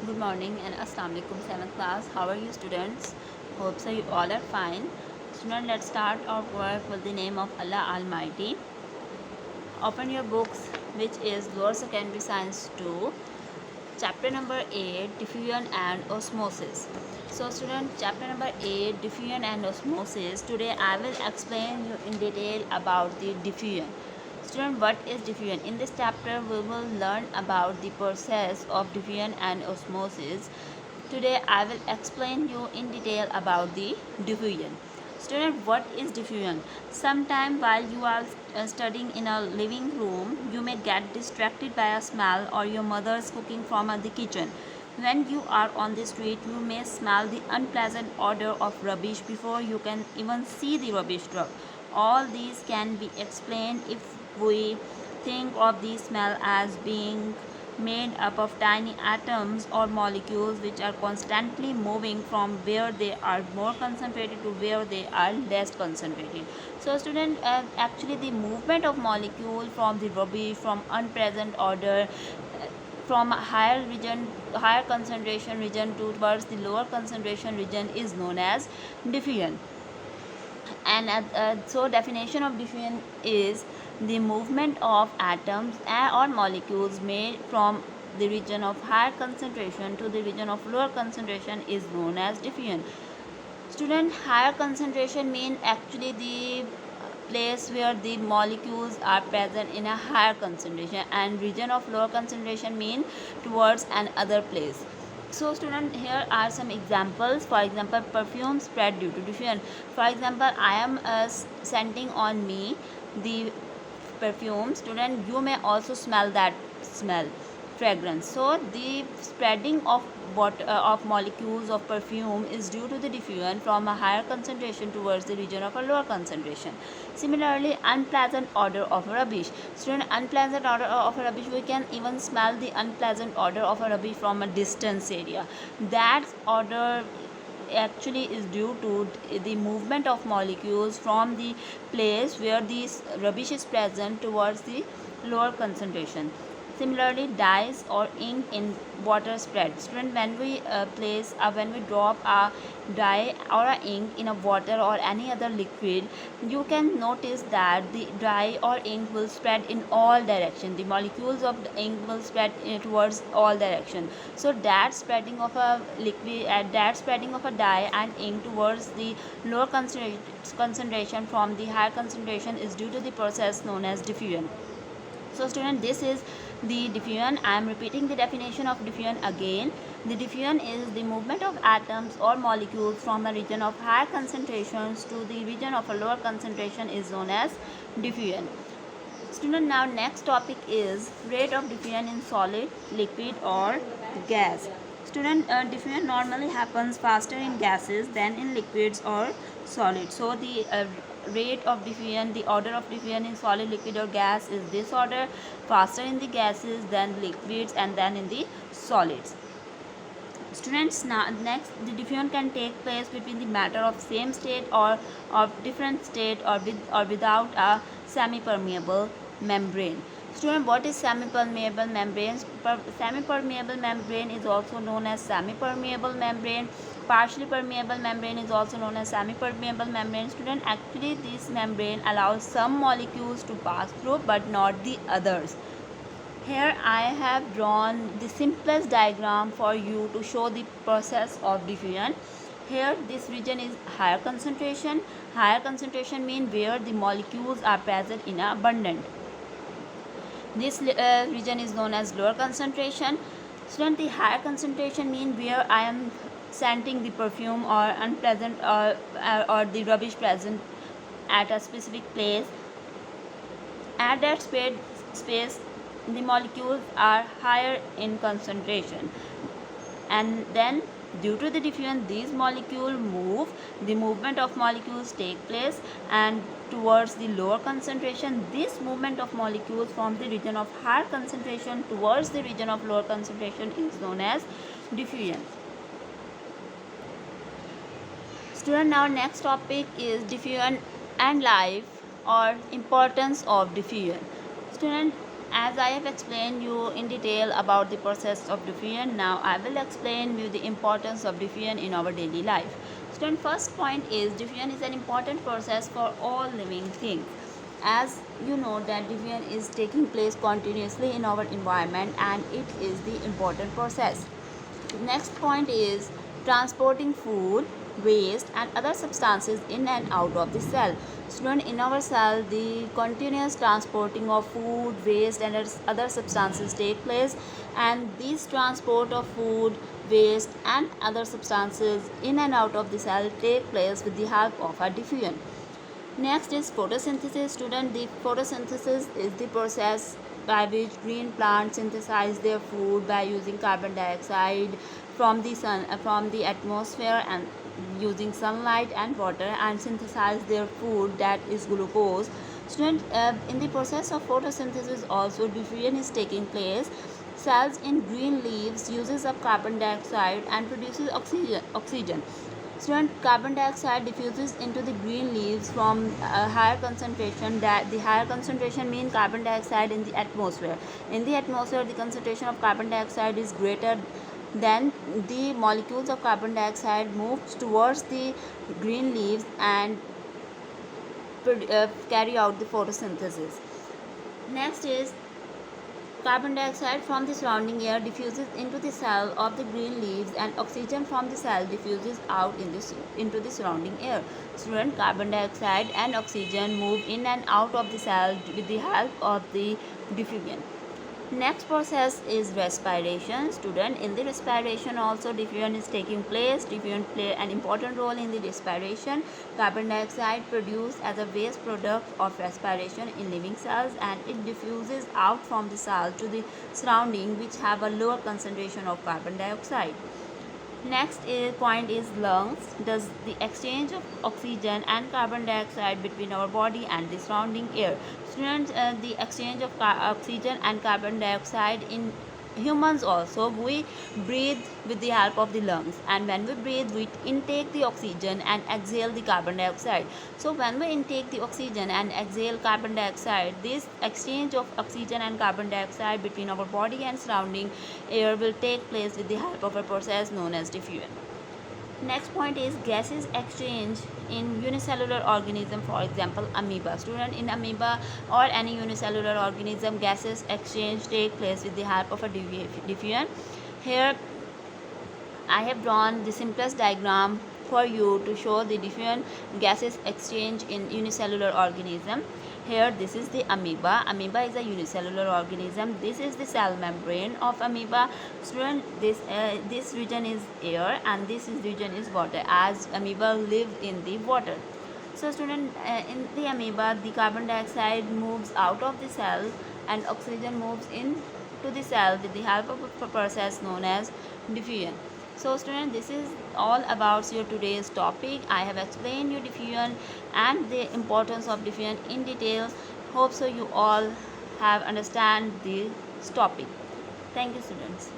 Good morning and Assalamu alaikum 7th class. How are you students? Hope so you all are fine. Student, let's start our work with the name of Allah Almighty. Open your books, which is Lower Secondary Science 2, chapter number 8, Diffusion and Osmosis. So student, chapter number 8, Diffusion and Osmosis. Today I will explain you in detail about the diffusion. Student, what is diffusion? In this chapter we will learn about the process of diffusion and osmosis. Today I will explain you in detail about the diffusion. Student, what is diffusion? Sometime while you are studying in a living room, you may get distracted by a smell or your mother's cooking from the kitchen. When you are on the street, you may smell the unpleasant odor of rubbish before you can even see the rubbish truck. All these can be explained if we think of the smell as being made up of tiny atoms or molecules which are constantly moving from where they are more concentrated to where they are less concentrated. So student, actually the movement of molecule from the rubbish, from unpleasant odor, from higher concentration region towards the lower concentration region is known as diffusion. And so definition of diffusion is the movement of atoms or molecules made from the region of higher concentration to the region of lower concentration is known as diffusion. Student, higher concentration mean actually the place where the molecules are present in a higher concentration, and region of lower concentration mean towards another place. So student, here are some examples. For example, perfume spread due to diffusion. For example, I am scenting on me the perfume. Student, you may also smell that fragrance. So the spreading of of molecules of perfume is due to the diffusion from a higher concentration towards the region of a lower concentration. Similarly, unpleasant odor of rubbish. Student, unpleasant odor of rubbish, we can even smell the unpleasant odor of a rubbish from a distance area. That odor actually is due to the movement of molecules from the place where this rubbish is present towards the lower concentration. Similarly, dyes or ink in water spread. Student, when we when we drop a dye or a ink in a water or any other liquid, you can notice that the dye or ink will spread in all directions. The molecules of the ink will spread towards all directions. So that spreading of a liquid, that spreading of a dye and ink towards the lower concentration from the higher concentration is due to the process known as diffusion. So student, this is the diffusion. I am repeating the definition of diffusion again. The diffusion is the movement of atoms or molecules from a region of higher concentrations to the region of a lower concentration is known as diffusion. Student, now next topic is rate of diffusion in solid, liquid or gas. Student, diffusion normally happens faster in gases than in liquids or solids. So the rate of diffusion, the order of diffusion in solid, liquid or gas is this order: faster in the gases, then liquids, and then in the solids. Students, now next, the diffusion can take place between the matter of same state or of different state or with or without a semi-permeable membrane. Student, what is semi-permeable membrane? Semi-permeable membrane is also known as semi-permeable membrane. Partially permeable membrane is also known as semi-permeable membrane. Student, actually this membrane allows some molecules to pass through but not the others. Here I have drawn the simplest diagram for you to show the process of diffusion. Here this region is higher concentration. Higher concentration means where the molecules are present in abundance. This region is known as lower concentration. Student, the higher concentration means where I am scenting the perfume or unpleasant or the rubbish present at a specific place. At that space the molecules are higher in concentration, and then due to the diffusion these molecules move. The movement of molecules take place, and towards the lower concentration this movement of molecules from the region of higher concentration towards the region of lower concentration is known as diffusion. Student, now next topic is diffusion and life or importance of diffusion. Student, As I have explained you in detail about the process of diffusion, now I will explain you the importance of diffusion in our daily life. Student, first point is diffusion is an important process for all living things. As you know that diffusion is taking place continuously in our environment and it is the important process. Next point is transporting food, waste and other substances in and out of the cell. Student, in our cell the continuous transporting of food, waste and other substances take place, and this transport of food, waste and other substances in and out of the cell take place with the help of a diffusion. Next is photosynthesis. Student, the photosynthesis is the process by which green plants synthesize their food by using carbon dioxide from the sun, from the atmosphere, and using sunlight and water, and synthesize their food, that is glucose. Student, in the process of photosynthesis also diffusion is taking place. Cells in green leaves uses up carbon dioxide and produces oxygen. Student, carbon dioxide diffuses into the green leaves from a higher concentration. That the higher concentration mean carbon dioxide in the atmosphere. In the atmosphere, the concentration of carbon dioxide is greater than the molecules of carbon dioxide moves towards the green leaves and carry out the photosynthesis. Next is carbon dioxide from the surrounding air diffuses into the cell of the green leaves, and oxygen from the cell diffuses out into the surrounding air. Student, carbon dioxide and oxygen move in and out of the cell with the help of the diffusion. Next process is respiration. Student, in the respiration also diffusion is taking place. Diffusion play an important role in the respiration. Carbon dioxide produced as a waste product of respiration in living cells, and it diffuses out from the cell to the surrounding which have a lower concentration of carbon dioxide. Next point is lungs. Does the exchange of oxygen and carbon dioxide between our body and the surrounding air. Students, the exchange of oxygen and carbon dioxide in humans also, we breathe with the help of the lungs, and when we breathe we intake the oxygen and exhale the carbon dioxide. So when we intake the oxygen and exhale carbon dioxide, this exchange of oxygen and carbon dioxide between our body and surrounding air will take place with the help of a process known as diffusion. Next point is gases exchange in unicellular organism, for example amoeba. Student, in amoeba or any unicellular organism, gases exchange take place with the help of a diffusion. Here I have drawn the simplest diagram for you to show the diffusion gases exchange in unicellular organism. Here this is the amoeba. Amoeba is a unicellular organism. This is the cell membrane of amoeba. Student, this region is air and this region is water, as amoeba live in the water. So student, in the amoeba the carbon dioxide moves out of the cell and oxygen moves in to the cell with the help of a process known as diffusion. So student, this is all about your today's topic. I have explained you diffusion and the importance of diffusion in detail. Hope so you all have understand this topic. Thank you students.